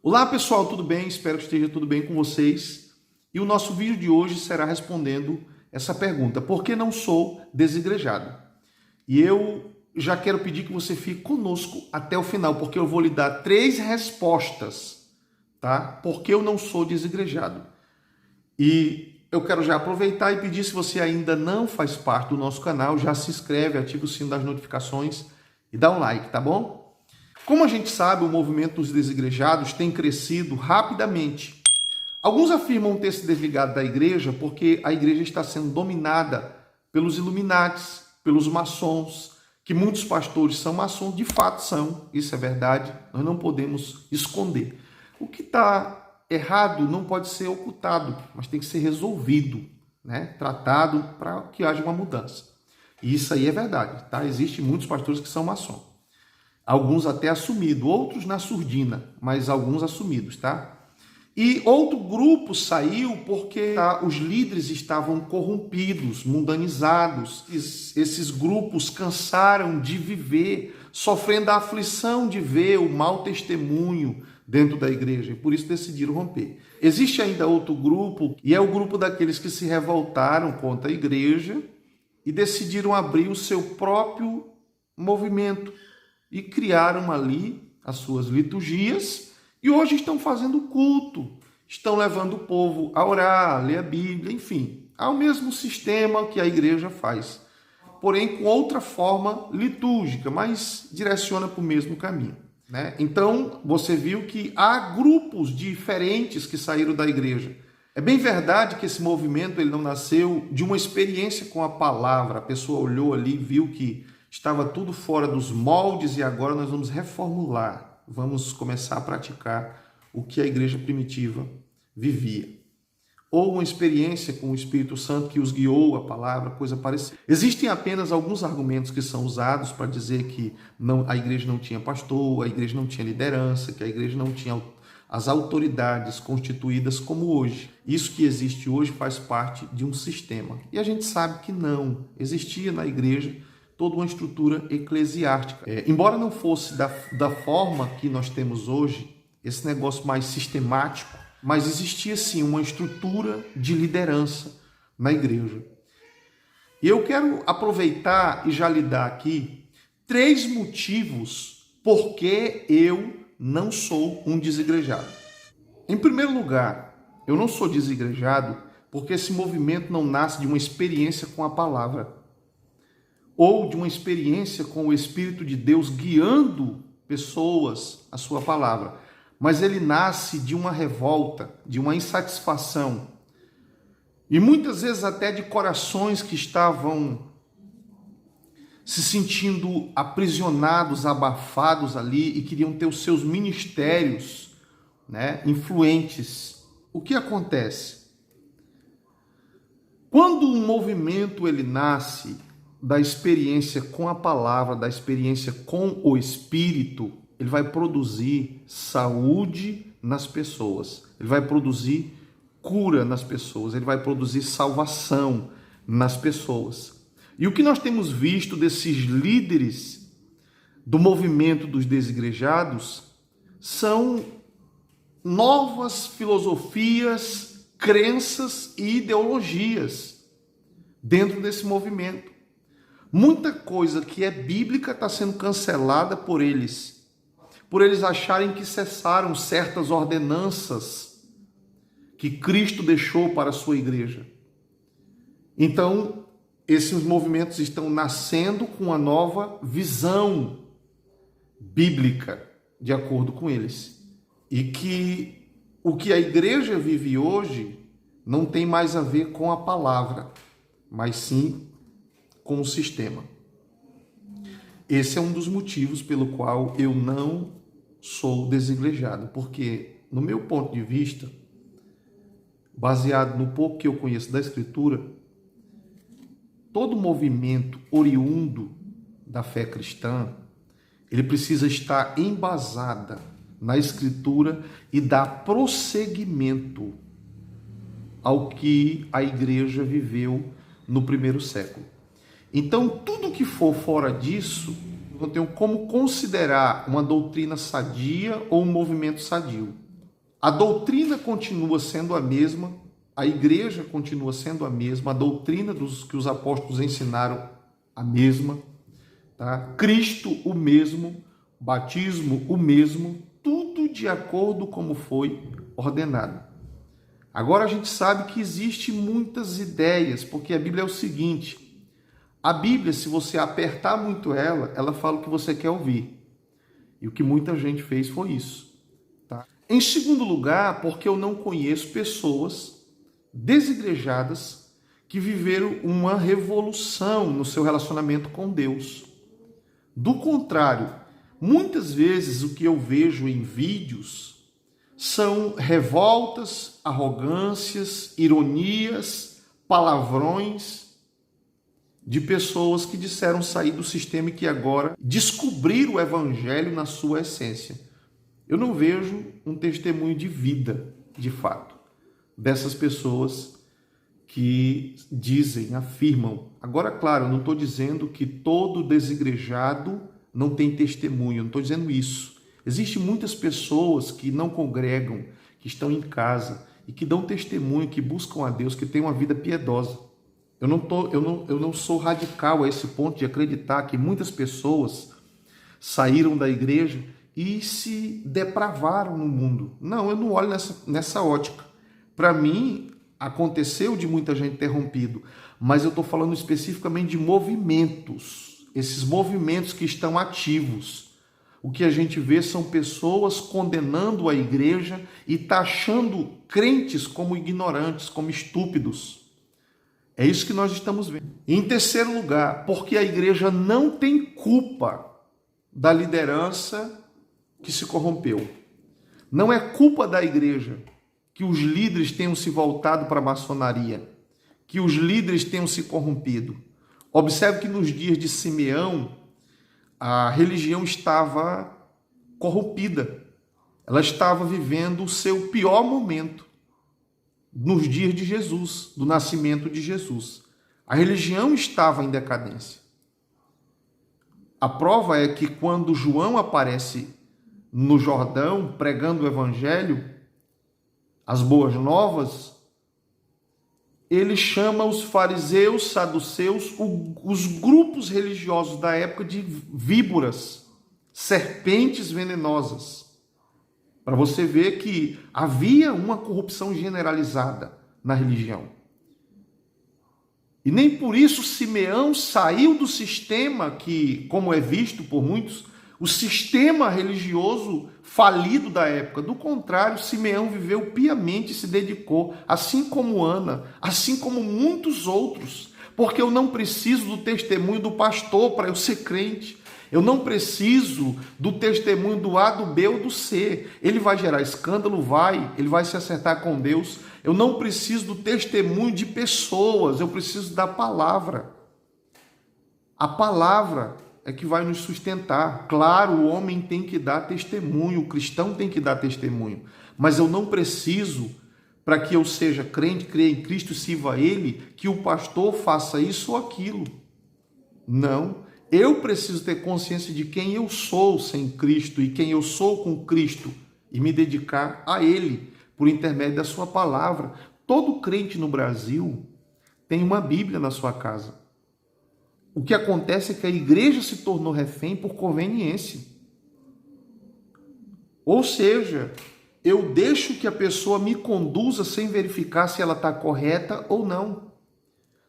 Olá pessoal, tudo bem? Espero que esteja tudo bem com vocês. E o nosso vídeo de hoje será respondendo essa pergunta: por que não sou desigrejado? E eu já quero pedir que você fique conosco até o final, porque eu vou lhe dar 3 respostas, tá? Por que eu não sou desigrejado? E eu quero já aproveitar e pedir, se você ainda não faz parte do nosso canal, já se inscreve, ativa o sino das notificações e dá um like, tá bom? Como a gente sabe, o movimento dos desigrejados tem crescido rapidamente. Alguns afirmam ter se desligado da igreja porque a igreja está sendo dominada pelos Illuminatis, pelos maçons, que muitos pastores são maçons, de fato são, isso é verdade, nós não podemos esconder. O que está errado não pode ser ocultado, mas tem que ser resolvido, né? Tratado para que haja uma mudança. E isso aí é verdade, tá? Existem muitos pastores que são maçons. Alguns até assumidos, outros na surdina, mas alguns assumidos, tá? E outro grupo saiu porque os líderes estavam corrompidos, mundanizados. Esses grupos cansaram de viver, sofrendo a aflição de ver o mau testemunho dentro da igreja, e por isso decidiram romper. Existe ainda outro grupo, e é o grupo daqueles que se revoltaram contra a igreja e decidiram abrir o seu próprio movimento e criaram ali as suas liturgias e hoje estão fazendo culto, estão levando o povo a orar, a ler a Bíblia, enfim, ao mesmo sistema que a igreja faz, porém com outra forma litúrgica, mas direciona para o mesmo caminho, né? Então você viu que há grupos diferentes que saíram da igreja. É bem verdade que esse movimento ele não nasceu de uma experiência com a palavra. A pessoa olhou ali e viu que estava tudo fora dos moldes e agora nós vamos reformular, vamos começar a praticar o que a igreja primitiva vivia. Ou uma experiência com o Espírito Santo que os guiou a palavra, coisa parecida. Existem apenas alguns argumentos que são usados para dizer que a igreja não tinha pastor, a igreja não tinha liderança, que a igreja não tinha as autoridades constituídas como hoje. Isso que existe hoje faz parte de um sistema. E a gente sabe que não. Existia na igreja toda uma estrutura eclesiástica. Embora não fosse da forma que nós temos hoje, esse negócio mais sistemático, mas existia sim uma estrutura de liderança na igreja. E eu quero aproveitar e já lhe dar aqui 3 motivos por que eu não sou um desigrejado. Em primeiro lugar, eu não sou desigrejado porque esse movimento não nasce de uma experiência com a palavra, ou de uma experiência com o Espírito de Deus guiando pessoas à sua palavra, mas ele nasce de uma revolta, de uma insatisfação, e muitas vezes até de corações que estavam se sentindo aprisionados, abafados ali e queriam ter os seus ministérios, né, influentes. O que acontece? Quando um movimento ele nasce da experiência com a palavra, da experiência com o Espírito, ele vai produzir saúde nas pessoas, ele vai produzir cura nas pessoas, ele vai produzir salvação nas pessoas. E o que nós temos visto desses líderes do movimento dos desigrejados são novas filosofias, crenças e ideologias dentro desse movimento. Muita coisa que é bíblica está sendo cancelada por eles acharem que cessaram certas ordenanças que Cristo deixou para a sua igreja. Então, esses movimentos estão nascendo com uma nova visão bíblica, de acordo com eles. E que o que a igreja vive hoje não tem mais a ver com a palavra, mas sim com o sistema. Esse é um dos motivos pelo qual eu não sou desigrejado, porque, no meu ponto de vista, baseado no pouco que eu conheço da Escritura, todo movimento oriundo da fé cristã, ele precisa estar embasada na Escritura e dar prosseguimento ao que a igreja viveu no primeiro século. Então, tudo que for fora disso, eu tenho como considerar uma doutrina sadia ou um movimento sadio. A doutrina continua sendo a mesma, a igreja continua sendo a mesma, a doutrina que os apóstolos ensinaram a mesma, tá? Cristo o mesmo, batismo o mesmo, tudo de acordo como foi ordenado. Agora a gente sabe que existe muitas ideias, porque a Bíblia é o seguinte, a Bíblia, se você apertar muito ela fala o que você quer ouvir. E o que muita gente fez foi isso. Tá? Em segundo lugar, porque eu não conheço pessoas desigrejadas que viveram uma revolução no seu relacionamento com Deus. Do contrário, muitas vezes o que eu vejo em vídeos são revoltas, arrogâncias, ironias, palavrões de pessoas que disseram sair do sistema e que agora descobriram o evangelho na sua essência. Eu não vejo um testemunho de vida, de fato, dessas pessoas que dizem, afirmam. Agora, claro, eu não estou dizendo que todo desigrejado não tem testemunho, eu não estou dizendo isso. Existem muitas pessoas que não congregam, que estão em casa e que dão testemunho, que buscam a Deus, que têm uma vida piedosa. Eu não sou radical a esse ponto de acreditar que muitas pessoas saíram da igreja e se depravaram no mundo. Não, eu não olho nessa ótica. Para mim, aconteceu de muita gente ter rompido, mas eu estou falando especificamente de movimentos, esses movimentos que estão ativos. O que a gente vê são pessoas condenando a igreja e taxando crentes como ignorantes, como estúpidos. É isso que nós estamos vendo. E em terceiro lugar, porque a igreja não tem culpa da liderança que se corrompeu. Não é culpa da igreja que os líderes tenham se voltado para a maçonaria, que os líderes tenham se corrompido. Observe que nos dias de Simeão, a religião estava corrompida. Ela estava vivendo o seu pior momento nos dias de Jesus, do nascimento de Jesus. A religião estava em decadência. A prova é que quando João aparece no Jordão pregando o evangelho, as boas novas, ele chama os fariseus, saduceus, os grupos religiosos da época de víboras, serpentes venenosas. Para você ver que havia uma corrupção generalizada na religião. E nem por isso Simeão saiu do sistema que, como é visto por muitos, o sistema religioso falido da época. Do contrário, Simeão viveu piamente e se dedicou, assim como Ana, assim como muitos outros, porque eu não preciso do testemunho do pastor para eu ser crente. Eu não preciso do testemunho do A, do B ou do C. Ele vai gerar escândalo? Ele vai se acertar com Deus. Eu não preciso do testemunho de pessoas, eu preciso da palavra. A palavra é que vai nos sustentar. Claro, o homem tem que dar testemunho, o cristão tem que dar testemunho, mas eu não preciso, para que eu seja crente, creia em Cristo e sirva a Ele, que o pastor faça isso ou aquilo. Não. Eu preciso ter consciência de quem eu sou sem Cristo e quem eu sou com Cristo e me dedicar a Ele por intermédio da sua palavra. Todo crente no Brasil tem uma Bíblia na sua casa. O que acontece é que a igreja se tornou refém por conveniência. Ou seja, eu deixo que a pessoa me conduza sem verificar se ela está correta ou não.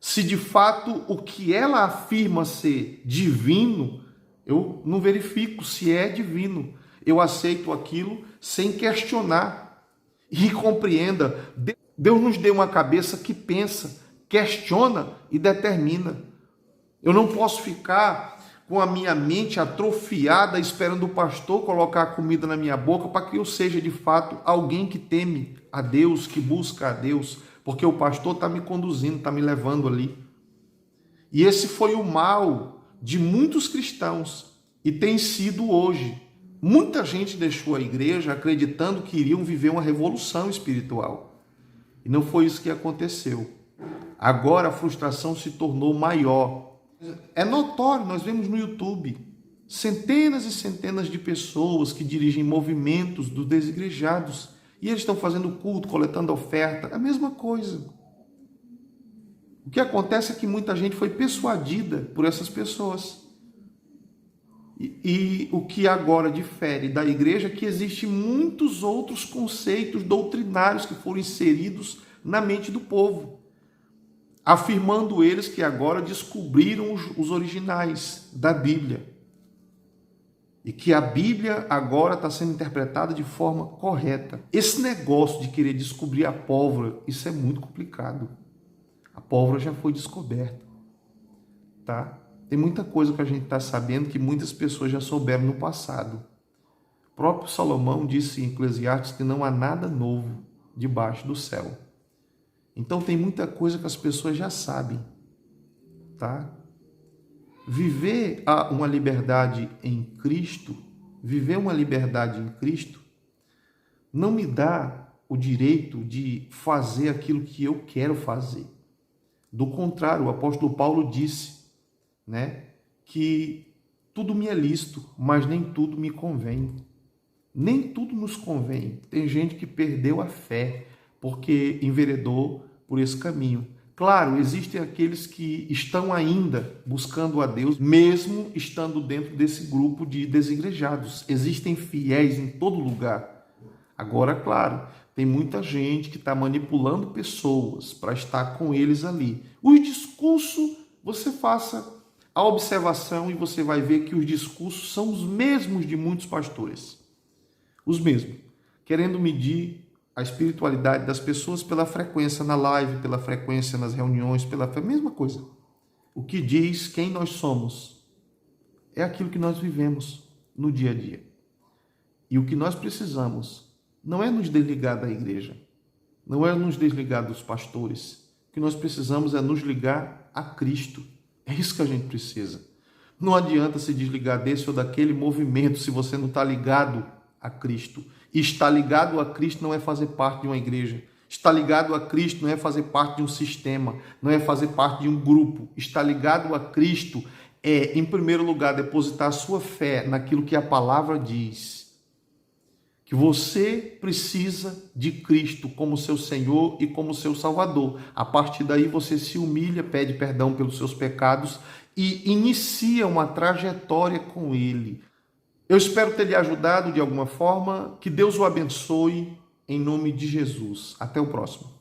Se de fato o que ela afirma ser divino, eu não verifico se é divino. Eu aceito aquilo sem questionar. E compreenda, Deus nos deu uma cabeça que pensa, questiona e determina. Eu não posso ficar com a minha mente atrofiada esperando o pastor colocar a comida na minha boca para que eu seja de fato alguém que teme a Deus, que busca a Deus, porque o pastor está me conduzindo, está me levando ali. E esse foi o mal de muitos cristãos e tem sido hoje. Muita gente deixou a igreja acreditando que iriam viver uma revolução espiritual. E não foi isso que aconteceu. Agora a frustração se tornou maior. É notório, nós vemos no YouTube centenas e centenas de pessoas que dirigem movimentos dos desigrejados E eles estão fazendo culto, coletando oferta, a mesma coisa. O que acontece é que muita gente foi persuadida por essas pessoas. E o que agora difere da igreja é que existem muitos outros conceitos doutrinários que foram inseridos na mente do povo, afirmando eles que agora descobriram os originais da Bíblia. E que a Bíblia agora está sendo interpretada de forma correta. Esse negócio de querer descobrir a pólvora, isso é muito complicado. A pólvora já foi descoberta, tá? Tem muita coisa que a gente está sabendo que muitas pessoas já souberam no passado. O próprio Salomão disse em Eclesiastes que não há nada novo debaixo do céu. Então tem muita coisa que as pessoas já sabem, tá? Viver uma liberdade em Cristo, não me dá o direito de fazer aquilo que eu quero fazer. Do contrário, o apóstolo Paulo disse, que tudo me é lícito, mas nem tudo me convém. Nem tudo nos convém. Tem gente que perdeu a fé porque enveredou por esse caminho. Claro, existem aqueles que estão ainda buscando a Deus, mesmo estando dentro desse grupo de desigrejados. Existem fiéis em todo lugar. Agora, claro, tem muita gente que está manipulando pessoas para estar com eles ali. Os discursos, você faça a observação e você vai ver que os discursos são os mesmos de muitos pastores. Os mesmos. Querendo medir a espiritualidade das pessoas pela frequência na live, pela frequência nas reuniões, pela mesma coisa. O que diz quem nós somos é aquilo que nós vivemos no dia a dia. E o que nós precisamos não é nos desligar da igreja, não é nos desligar dos pastores. O que nós precisamos é nos ligar a Cristo. É isso que a gente precisa. Não adianta se desligar desse ou daquele movimento se você não está ligado a Cristo. E estar ligado a Cristo não é fazer parte de uma igreja. Estar ligado a Cristo não é fazer parte de um sistema, não é fazer parte de um grupo. Estar ligado a Cristo é, em primeiro lugar, depositar a sua fé naquilo que a palavra diz. Que você precisa de Cristo como seu Senhor e como seu Salvador. A partir daí você se humilha, pede perdão pelos seus pecados e inicia uma trajetória com Ele. Eu espero ter lhe ajudado de alguma forma. Que Deus o abençoe em nome de Jesus. Até o próximo.